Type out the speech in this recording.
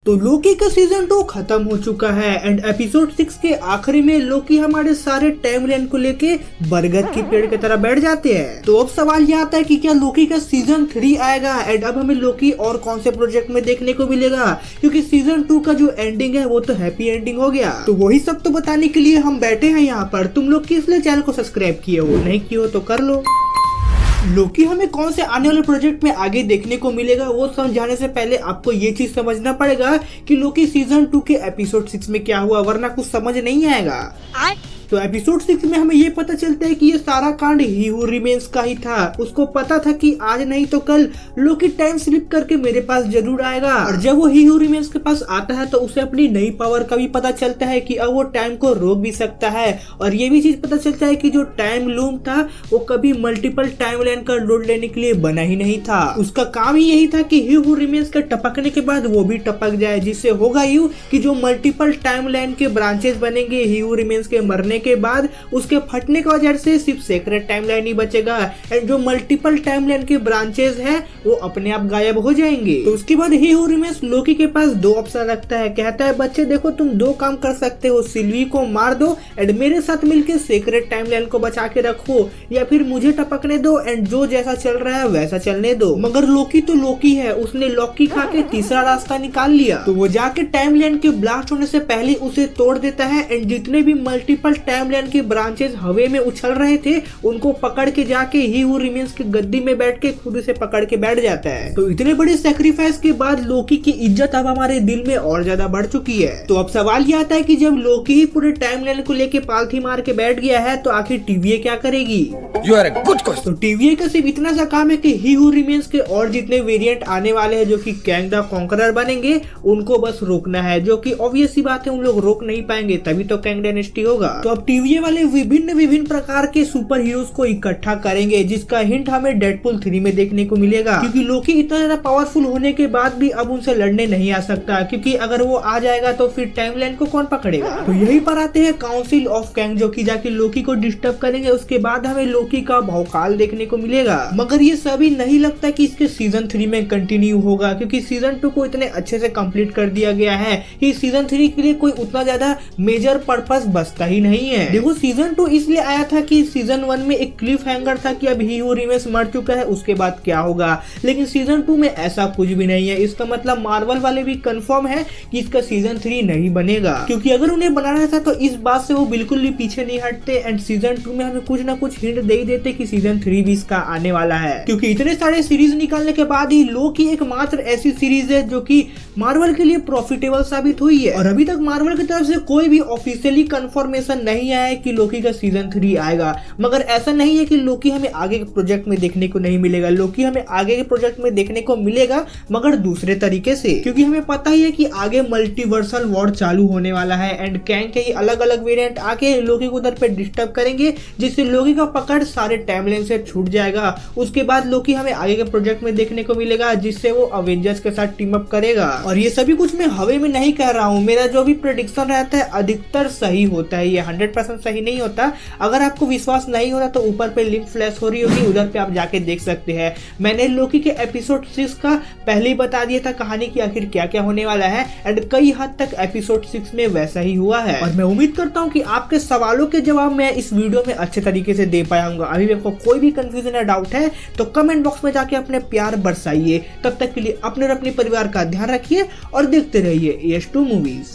तो लोकी का सीजन 2 खत्म हो चुका है एंड एपिसोड 6 के आखिरी में लोकी हमारे सारे टाइमलाइन को लेके बरगद की पेड़ की तरह बैठ जाते हैं। तो अब सवाल ये आता है कि क्या लोकी का सीजन 3 आएगा एंड अब हमें लोकी और कौन से प्रोजेक्ट में देखने को मिलेगा, क्योंकि सीजन 2 का जो एंडिंग है वो तो हैप्पी एंडिंग हो गया। तो वही सब तो बताने के लिए हम बैठे हैं यहाँ पर। तुम लोग किस लिए चैनल को सब्सक्राइब किए हो, नहीं किए हो तो कर लो। लोकी हमें कौन से आने वाले प्रोजेक्ट में आगे देखने को मिलेगा वो समझाने से पहले आपको ये चीज समझना पड़ेगा कि लोकी सीजन 2 के एपिसोड 6 में क्या हुआ, वरना कुछ समझ नहीं आएगा। तो एपिसोड 6 में हमें ये पता चलता है कि ये सारा कांड ही हू रिमेन्स का ही था। उसको पता था कि आज नहीं तो कल लोकी टाइम स्लिप करके मेरे पास जरूर आएगा, और जब वो ही हू रिमेन्स के पास आता है तो उसे अपनी नई पावर का भी पता चलता है कि अब वो टाइम को रोक भी सकता है। और ये भी चीज पता चलता है कि जो टाइम लूम था वो कभी मल्टीपल टाइमलाइन का लोड लेने के लिए बना ही नहीं था। उसका काम ही यही था कि ही हू रिमेन्स के टपकने के बाद वो भी टपक जाए, जिससे होगा यूं कि जो मल्टीपल टाइमलाइन के ब्रांचेस बनेंगे ही हू रिमेन्स के मरने के बाद उसके फटने की वजह से सिर्फ सीक्रेट टाइमलाइन ही बचेगा एंड जो मल्टीपल टाइमलाइन के ब्रांचेस हैं वो अपने आप गायब हो जाएंगे। तो उसके बाद ही हू रिमेन्स लोकी के पास दो ऑप्शन रखता है। कहता है बच्चे देखो तुम दो काम कर सकते हो, सिल्वी को मार दो एंड मेरे साथ मिलकर सीक्रेट टाइमलाइन को बचा के रखो, या फिर मुझे टपकने दो एंड जो जैसा चल रहा है वैसा चलने दो। मगर लोकी तो लोकी है, उसने लॉकी खा के तीसरा रास्ता निकाल लिया। तो वो जाके टाइमलाइन के ब्लास्ट होने से पहले उसे तोड़ देता है एंड जितने भी मल्टीपल टाइमलाइन के ब्रांचेस हवे में उछल रहे थे उनको पकड़ के जाके ही हू रिमेन्स की गद्दी में बैठ के खुद से पकड़ के बैठ जाता है। तो इतने बड़े सेक्रीफाइस के बाद लोकी की इज्जत अब हमारे दिल में और ज्यादा बढ़ चुकी है। तो अब सवाल ये आता है कि जब लोकी ही पूरे टाइमलाइन को लेके पालथी मार के बैठ गया है तो आखिर टीवीए क्या करेगी? तो टीवीए का सिर्फ इतना सा काम है कि ही हू रिमेन्स के और जितने वेरिएंट आने वाले हैं जो कि कैंग द कॉन्करर बनेंगे उनको बस रोकना है, जो कि ऑब्वियस सी बात है उन लोग रोक नहीं पाएंगे, तभी तो कैंग डायनेस्टी होगा। तो अब टीवीए वाले विभिन्न प्रकार के सुपर हीरोज को इकट्ठा करेंगे, जिसका हिंट हमें डेडपुल 3 में देखने को मिलेगा। क्योंकि लोकी इतना ज्यादा पावरफुल होने के बाद भी अब उनसे लड़ने नहीं आ सकता, क्योंकि अगर वो आ जाएगा तो फिर टाइमलाइन को कौन पकड़ेगा। तो यही पर आते हैं काउंसिल ऑफ कैंग, जो कि जाके लोकी को डिस्टर्ब करेंगे। उसके बाद हमें लोकी का भौकाल देखने को मिलेगा। मगर ये सभी नहीं लगता कि इसके सीजन 3 में कंटिन्यू होगा, क्योंकि सीजन 2 को इतने अच्छे से कंप्लीट कर दिया गया है कि सीजन 3 के लिए कोई उतना ज्यादा मेजर पर्पस बचता ही नहीं है। देखो सीजन 2 इसलिए आया था कि सीजन 1 में एक क्लिफ हैंगर था कि अब ही हू रिमेन्स मर चुका है, उसके बाद क्या होगा। लेकिन सीजन 2 में ऐसा कुछ भी नहीं है। इसका मतलब मार्वल वाले भी कंफर्म है कि इसका सीजन 3 नहीं बनेगा, क्योंकि अगर उन्हें बनाना था तो इस बात से वो बिल्कुल भी पीछे नहीं हटते एंड सीजन 2 में हमें कुछ ना कुछ हिंट दे ही देते कि सीजन 3 भी इसका आने वाला है। क्योंकि इतने सारे सीरीज निकालने के बाद ही लोकी एकमात्र ऐसी सीरीज है जो कि मार्वल के लिए प्रॉफिटेबल साबित हुई है। और अभी तक मार्वल की तरफ से कोई भी ऑफिशियली कंफर्मेशन नहीं आया है कि लोकी का सीजन 3 आएगा। मगर ऐसा नहीं है कि लोकी हमें आगे के प्रोजेक्ट में देखने को नहीं मिलेगा। लोकी हमें आगे के प्रोजेक्ट में देखने को मिलेगा, मगर दूसरे तरीके से, क्योंकि हमें पता ही है कि आगे मल्टीवर्सल वॉर चालू होने वाला है एंड कैंग के ही अलग अलग वेरिएंट आके लोकी को उधर पे डिस्टर्ब करेंगे, जिससे लोकी का पकड़ सारे टाइमलाइन से छूट जाएगा। उसके बाद लोकी हमें आगे के प्रोजेक्ट में देखने को मिलेगा, जिससे वो अवेंजर्स के साथ टीम अप करेगा। और ये सभी कुछ मैं हवे में नहीं कह रहा हूँ, मेरा जो भी प्रेडिक्शन रहता है अधिकतर सही होता है। ये 100% सही नहीं होता। अगर आपको विश्वास नहीं हो रहा तो ऊपर पे लिंक फ्लैश हो रही होगी, उधर पे आप जाके देख सकते हैं। मैंने लोकी के एपिसोड 6 का पहले ही बता दिया था कहानी की आखिर क्या क्या होने वाला है एंड कई हद तक एपिसोड 6 में वैसा ही हुआ है। और मैं उम्मीद करता हूँ कि आपके सवालों के जवाब मैं इस वीडियो में अच्छे तरीके से दे पाऊंगा। अभी मेरे को कोई भी कंफ्यूजन या डाउट है तो कमेंट बॉक्स में जाके अपने प्यार बरसाइए। तब तक के लिए अपने और अपने परिवार का ध्यान रखिए और देखते रहिए AS2 मूवीज।